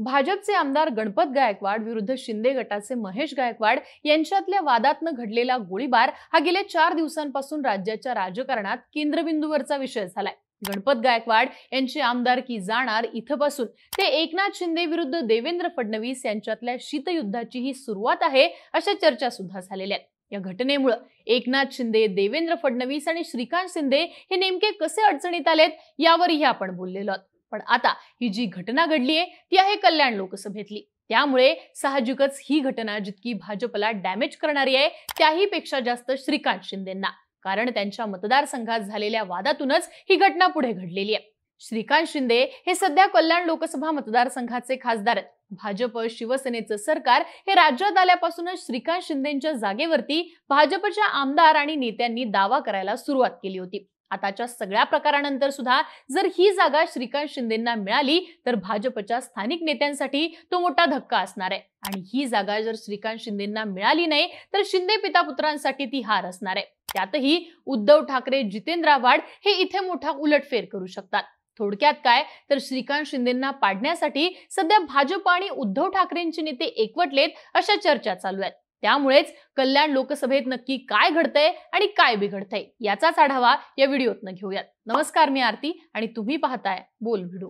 भाजपचे आमदार गणपत गायकवाड विरुद्ध शिंदे गटाचे महेश गायकवाड यांच्यातल्या वादातनं घडलेला गोळीबार हा गेल्या 4 दिवसांपासून राज्याच्या राजकारणात केंद्रबिंदूवरचा विषय झालाय। गणपत गायकवाड यांची आमदारकी जाणार इथपासून ते एकनाथ शिंदे विरुद्ध देवेंद्र फडणवीस यांच्यातल्या शीतयुद्धाची ही सुरुवात आहे अशा चर्चा सुद्धा झालेल्या आहेत। या घटनेमुळे एकनाथ शिंदे, देवेंद्र फडणवीस आणि श्रीकांत शिंदे हे नेमके कसे अडचणीत आलेत यावरही आपण बोललेलो आहोत। पण आता ही जी घटना घडलीये ती आहे कल्याण लोकसभेतली। त्यामुळे साहजिकच ही घटना जितकी भाजपला डॅमेज करणारी आहे त्याही पेक्षा जास्त श्रीकांत शिंदेंना, कारण त्यांच्या मतदारसंघात झालेल्या वादातूनच ही घटना पुढे घडलेली आहे। श्रीकांत शिंदे हे सध्या कल्याण लोकसभा मतदारसंघाचे खासदार आहेत। भाजप शिवसेनेचं सरकार हे राज्यात आल्यापासूनच श्रीकांत शिंदेंच्या जागेवरती भाजपच्या आमदार आणि नेत्यांनी दावा करायला सुरुवात केली होती। आताच्या सगळ्या प्रकारानंतर सुद्धा जर ही जागा श्रीकांत शिंदेंना मिळाली तर भाजपच्या स्थानिक नेत्यांसाठी तो मोठा धक्का असणार आहे आणि ही जागा जर श्रीकांत शिंदेंना मिळाली नाही तर शिंदे पितापुत्रांसाठी ती हार असणार आहे। त्यातही उद्धव ठाकरे, जितेंद्र आव्हाड हे इथे मोठा उलटफेर करू शकतात। थोडक्यात काय तर श्रीकांत शिंदेंना पाडण्यासाठी सध्या भाजप आणि उद्धव ठाकरेंचे नेते एकवटलेत अशा चर्चा चालू आहेत। त्यामुळेच कल्याण लोकसभेत नक्की काय घडतंय आणि काय बिघडतंय याचाच आढावा या व्हिडिओतनं घेऊयात। नमस्कार, मी आरती आणि तुम्ही पाहताय बोल व्हिडिओ।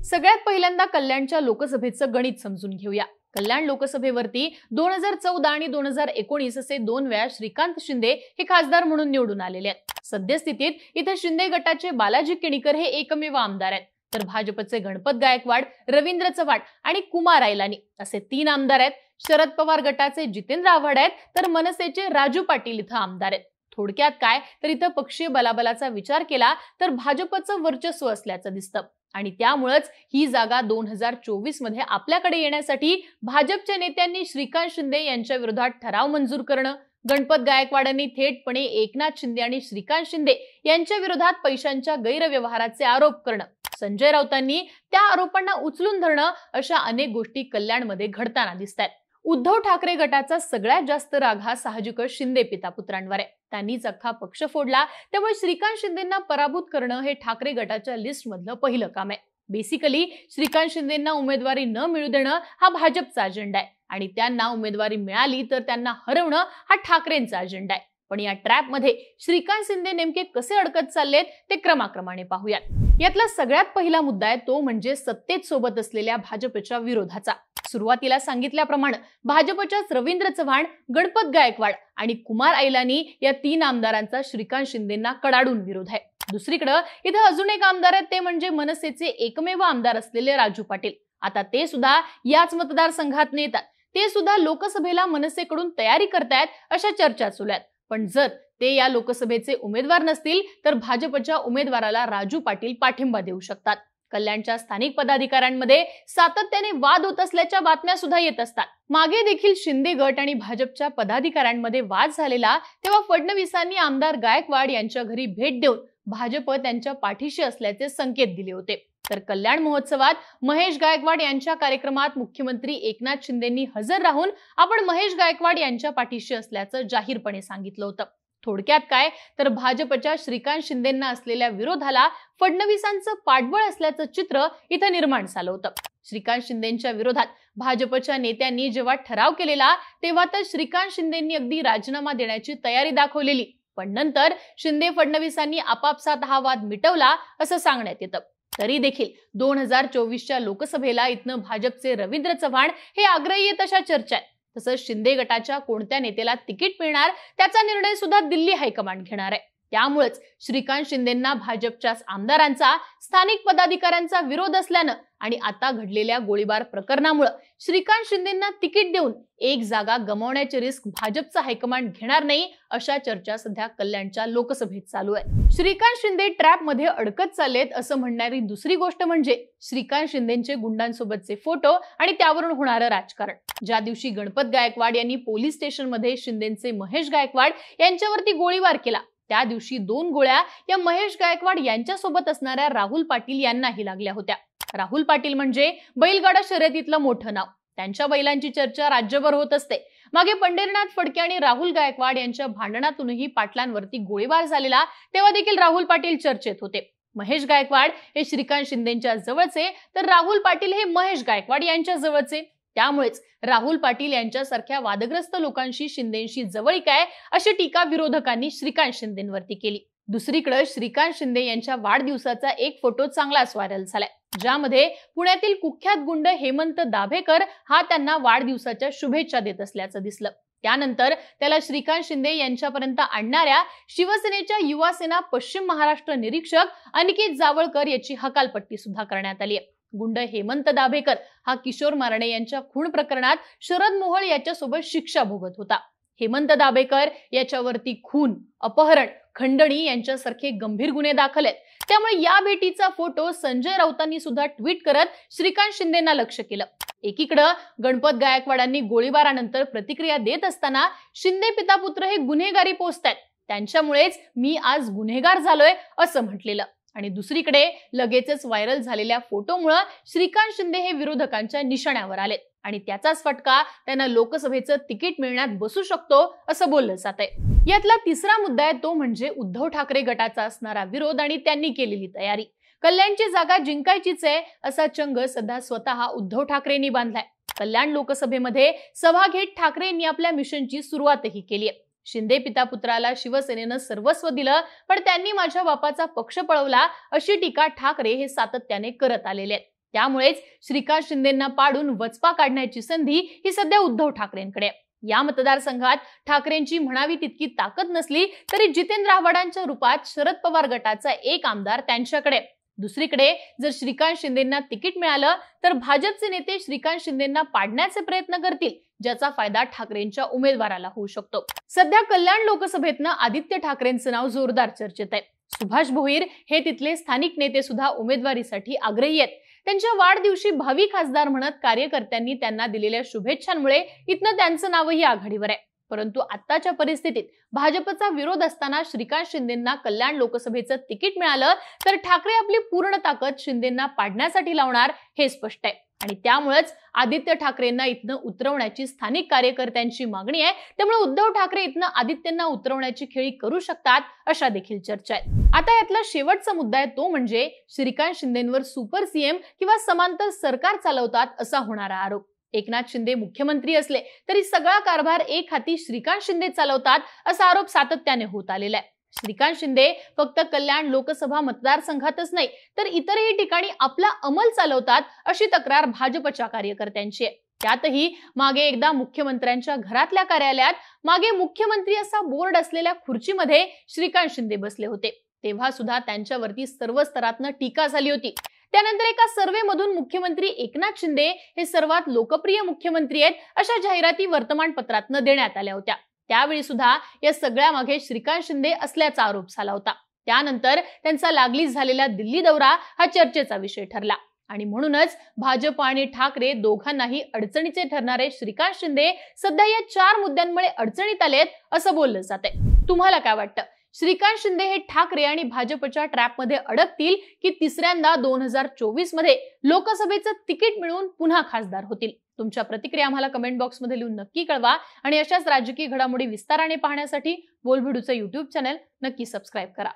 सगळ्यात पहिल्यांदा कल्याणच्या लोकसभेचं गणित समजून घेऊया। कल्याण लोकसभेवरती 2014 आणि 2019 असे 2 वेळा श्रीकांत शिंदे हे खासदार म्हणून निवडून आलेले आहेत। सद्यस्थितीत इथे शिंदे गटाचे बालाजी किणीकर हे एकमेव आमदार आहेत, तर भाजपचे गणपत गायकवाड, रवींद्र चव्हाण आणि कुमार आयलानी असे 3 आमदार आहेत। शरद पवार गटाचे जितेंद्र आव्हाड आहेत, तर मनसेचे राजू पाटील इथं आमदार आहेत। थोडक्यात काय तर इथं पक्षीय बलाबलाचा विचार केला तर भाजपचं वर्चस्व असल्याचं दिसतं आणि त्यामुळेच ही जागा 2024 मध्ये आपल्याकडे येण्यासाठी भाजपच्या नेत्यांनी श्रीकांत शिंदे यांच्या विरोधात ठराव मंजूर करणं, गणपत गायकवाडांनी थेटपणे एकनाथ शिंदे आणि श्रीकांत शिंदे यांच्या विरोधात पैशांच्या गैरव्यवहाराचे आरोप करणं, संजय राऊतांनी त्या आरोपांना उचलून धरणं अशा अनेक गोष्टी कल्याणमध्ये घडताना दिसतात। उद्धव ठाकरे गटाचा सगळ्यात जास्त राग हा साहजिकच शिंदे पितापुत्रांवर आहे। त्यांनीच अख्खा पक्ष फोडला, त्यामुळे श्रीकांत शिंदेंना पराभूत करणं हे ठाकरे गटाच्या लिस्ट मधलं पहिलं काम आहे। बेसिकली श्रीकांत शिंदेंना उमेदवारी न मिळू देणं हा भाजपचा अजेंडा आहे आणि त्यांना उमेदवारी मिळाली तर त्यांना हरवणं हा ठाकरेंचा अजेंडा आहे। पण या ट्रॅप मध्ये श्रीकांत शिंदे नेमके कसे अडकत चाललेत ते क्रमाक्रमाने पाहूयात। यातला सगळ्यात पहिला मुद्दा आहे तो म्हणजे सत्तेत सोबत असलेल्या भाजपच्या विरोधाचा। सुरुवातीला सांगितल्याप्रमाणे भाजपच्याच रवींद्र चव्हाण, गणपत गायकवाड आणि कुमार आयलानी या 3 आमदारांचा श्रीकांत शिंदेंना कडाडून विरोध आहे। दुसरीकडे इथे अजून एक आमदार आहेत ते म्हणजे मनसेचे एकमेव आमदार असलेले राजू पाटील। आता ते सुद्धा याच मतदारसंघात नेतात, ते सुद्धा लोकसभेला मनसेकडून तयारी करतायत अशा चर्चा सुरू आहेत। पण जर ते या लोकसभेचे उमेदवार नसतील तर भाजपच्या उमेदवाराला राजू पाटील पाठिंबा देऊ शकतात। कल्याणच्या स्थानिक पदाधिकाऱ्यांमध्ये सातत्याने वाद होत असल्याच्या बातम्या सुद्धा येत असतात। मागे देखील शिंदे गट आणि भाजपच्या पदाधिकाऱ्यांमध्ये वाद झालेला तेव्हा फडणवीसांनी आमदार गायकवाड यांच्या घरी भेट देऊन भाजप त्यांच्या पाठीशी असल्याचे संकेत दिले होते। तर कल्याण महोत्सवात महेश गायकवाड यांच्या कार्यक्रमात मुख्यमंत्री एकनाथ शिंदेंनी हजर राहून आपण महेश गायकवाड यांच्या पाठीशी असल्याचं जाहीरपणे सांगितलं होतं। थोडक्यात काय तर भाजपच्या श्रीकांत शिंदेंना असलेल्या विरोधाला फडणवीसांचं पाठबळ असल्याचं चित्र इथं निर्माण झालं होतं। श्रीकांत शिंदेंच्या विरोधात भाजपच्या नेत्यांनी जेव्हा ठराव केलेला तेव्हा तर श्रीकांत शिंदेंनी अगदी राजीनामा देण्याची तयारी दाखवलेली, पण नंतर शिंदे फडणवीसांनी आपापसात हा वाद मिटवला असं सांगण्यात येतं। तरी देखील 2024च्या लोकसभेला इथनं भाजपचे रवींद्र चव्हाण हे आग्रही आहेत अशा चर्चा आहेत। तसंच शिंदे गटाच्या कोणत्या नेत्याला तिकीट मिळणार त्याचा निर्णय सुद्धा दिल्ली हायकमांड घेणार आहे। त्यामुळेच श्रीकांत शिंदेंना भाजपच्याच आमदारांचा, स्थानिक पदाधिकाऱ्यांचा विरोध असल्यानं आणि आता घडलेल्या गोळीबार प्रकरणामुळे श्रीकांत शिंदेंना तिकीट देऊन एक जागा गमावण्याची रिस्क भाजपचा हायकमांड घेणार नाही अशा चर्चा सध्या कल्याणच्या लोकसभेत चालू आहे। श्रीकांत शिंदे ट्रॅप मध्ये अडकत चाललेत असं म्हणणारी दुसरी गोष्ट म्हणजे श्रीकांत शिंदेंचे गुंडांसोबतचे फोटो आणि त्यावरून होणारं राजकारण। ज्या दिवशी गणपत गायकवाड यांनी पोलीस स्टेशनमध्ये शिंदेंचे महेश गायकवाड यांच्यावरती गोळीबार केला त्या दिवशी 2 गोळ्या या महेश गायकवाड यांच्यासोबत असणाऱ्या राहुल पाटील यांनाही लागल्या होत्या। राहुल पाटील म्हणजे बैलगाडा शर्यतीतलं मोठं नाव, त्यांच्या बैलांची चर्चा राज्यभर होत असते। मागे पंढरीनाथ फडके आणि राहुल गायकवाड यांच्या भांडणातूनही पाटलांवरती गोळीबार झालेला तेव्हा देखील राहुल पाटील चर्चेत होते। महेश गायकवाड हे श्रीकांत शिंदेच्या जवळचे तर राहुल पाटील हे महेश गायकवाड यांच्या जवळचे, त्यामुळेच राहुल पाटील यांच्यासारख्या वादग्रस्त लोकांशी शिंदेशी जवळीक आहे अशी टीका विरोधकांनी श्रीकांत शिंदेवरती केली। दुसरीकडे श्रीकांत शिंदे यांच्या वाढदिवसाचा एक फोटो चांगलाच व्हायरल झालाय, ज्यामध्ये पुण्यातील कुख्यात गुंड हेमंत दाभेकर हा त्यांना वाढदिवसाच्या शुभेच्छा देत असल्याचं दिसलं। त्यानंतर त्याला श्रीकांत शिंदे यांच्यापर्यंत आणणाऱ्या शिवसेनेच्या युवा सेना पश्चिम महाराष्ट्र निरीक्षक अनिकेत जावळकर याची हकालपट्टी सुद्धा करण्यात आली आहे। गुंड हेमंत दाभेकर हा किशोर मारणे यांच्या खून प्रकरणात शरद मोहोळ याच्यासोबत शिक्षा भोगत होता। हेमंत दाभेकर याच्यावरती खून, अपहरण, खंडणी यांच्यासारखे गंभीर गुन्हे दाखल आहेत, त्यामुळे या भेटीचा फोटो संजय राऊतांनी सुद्धा ट्विट करत श्रीकांत शिंदेंना लक्ष्य केलं। एकीकडे गणपत गायकवाडांनी गोळीबारानंतर प्रतिक्रिया देत असताना शिंदे पिता पुत्र हे गुन्हेगारी पोचतायत, त्यांच्यामुळेच मी आज गुन्हेगार झालोय असं म्हटलेलं, आणि दुसरीकडे लगेचच व्हायरल झालेल्या फोटोमुळे श्रीकांत शिंदे हे विरोधकांच्या निशाण्यावर आले आणि त्याचाच फटका त्यांना लोकसभेचं तिकीट मिळण्यात बसू शकतो असं बोललं जात आहे। यातला तिसरा मुद्दा आहे तो म्हणजे उद्धव ठाकरे गटाचा असणारा विरोध आणि त्यांनी केलेली तयारी। कल्याणची जागा जिंकायचीच आहे असा चंग सध्या स्वतः उद्धव ठाकरेंनी बांधलाय। कल्याण लोकसभेमध्ये सभा घेत ठाकरेंनी आपल्या मिशनची सुरुवातही केली आहे। शिंदे पिता पुत्राला शिवसेनेनं सर्वस्व दिलं, पण त्यांनी माझ्या बापाचा पक्ष पळवला अशी टीका ठाकरे हे सातत्याने करत आलेले आहेत। त्यामुळेच श्रीकांत शिंदेंना पाडून वचपा काढण्याची संधी ही सध्या उद्धव ठाकरेंकडे। या मतदारसंघात ठाकरेंची म्हणावी तितकी ताकद नसली तरी जितेंद्र आव्हाडांच्या रूपात शरद पवार गटाचा एक आमदार त्यांच्याकडे। दुसरीकडे जर श्रीकांत शिंदेंना तिकीट मिळालं तर भाजपचे नेते श्रीकांत शिंदेंना पाडण्याचे प्रयत्न करतील, ज्याचा फायदा ठाकरेंच्या उमेदवाराला होऊ शकतो। सध्या कल्याण लोकसभेतनं आदित्य ठाकरेंचं नाव जोरदार चर्चेत आहे। सुभाष भोईर हे तिथले स्थानिक नेते सुद्धा उमेदवारीसाठी आग्रही आहेत। त्यांच्या वाढदिवशी भावी खासदार म्हणत कार्यकर्त्यांनी त्यांना दिलेल्या शुभेच्छांमुळे इथनं त्यांचं नावही आघाडीवर आहे। परंतु आत्ताच्या परिस्थितीत भाजपचा विरोध असताना श्रीकांत शिंदेंना कल्याण लोकसभेचं तिकीट मिळालं तर ठाकरे आपली पूर्ण ताकद शिंदेंना पाडण्यासाठी लावणार हे स्पष्ट आहे, आणि त्यामुळेच आदित्य ठाकरेंना इथनं उतरवण्याची स्थानिक कार्यकर्त्यांची मागणी आहे। त्यामुळे उद्धव ठाकरे इथनं आदित्यंना उतरवण्याची खेळी करू शकतात अशा देखील चर्चा आहेत। आता यातला शेवटचा मुद्दा आहे तो म्हणजे श्रीकांत शिंदेंवर सुपर सीएम किंवा समांतर सरकार चालवतात असा होणारा आरोप। एकनाथ शिंदे मुख्यमंत्री असले तरी सगळा कारभार एक हाती श्रीकांत शिंदे चालवतात असा आरोप सातत्याने होत आलेला आहे। श्रीकांत शिंदे फक्त कल्याण लोकसभा मतदारसंघातच नाही तर इतरही ठिकाणी आपला अंमल चालवतात अशी तक्रार भाजपच्या कार्यकर्त्यांची आहे। त्यातही मागे एकदा मुख्यमंत्र्यांच्या घरातल्या कार्यालयात मागे मुख्यमंत्री असा बोर्ड असलेल्या खुर्चीमध्ये श्रीकांत शिंदे बसले होते, तेव्हा सुद्धा त्यांच्यावरती सर्व स्तरातनं टीका झाली होती। त्यानंतर एका सर्वे मधून मुख्यमंत्री एकनाथ शिंदे हे सर्वात लोकप्रिय मुख्यमंत्री आहेत अशा जाहिराती वर्तमानपत्रातनं देण्यात आल्या होत्या। त्यावेळी सुद्धा या सगळ्या मागे श्रीकांत शिंदे असल्याचा आरोप झाला होता। त्यानंतर त्यांचा लागलीच झालेला दिल्ली दौरा हा चर्चेचा विषय ठरला, आणि म्हणूनच भाजप आणि ठाकरे दोघांनाही अडचणीचे ठरणारे श्रीकांत शिंदे सध्या या 4 मुद्द्यांमुळे अडचणीत आलेत असं बोललं जातंय। तुम्हाला काय वाटतं? श्रीकांत शिंदे हे ठाकरे आणि भाजपच्या ट्रॅपमध्ये अडकतील की तिसऱ्यांदा 2024 मध्ये लोकसभेचं तिकीट मिळवून पुन्हा खासदार होतील? तुमच्या प्रतिक्रिया आम्हाला कमेंट बॉक्समध्ये लिहून नक्की कळवा, आणि अशाच राजकीय घडामोडी विस्ताराने पाहण्यासाठी बोलबिडूचं YouTube चॅनल नक्की सबस्क्राईब करा।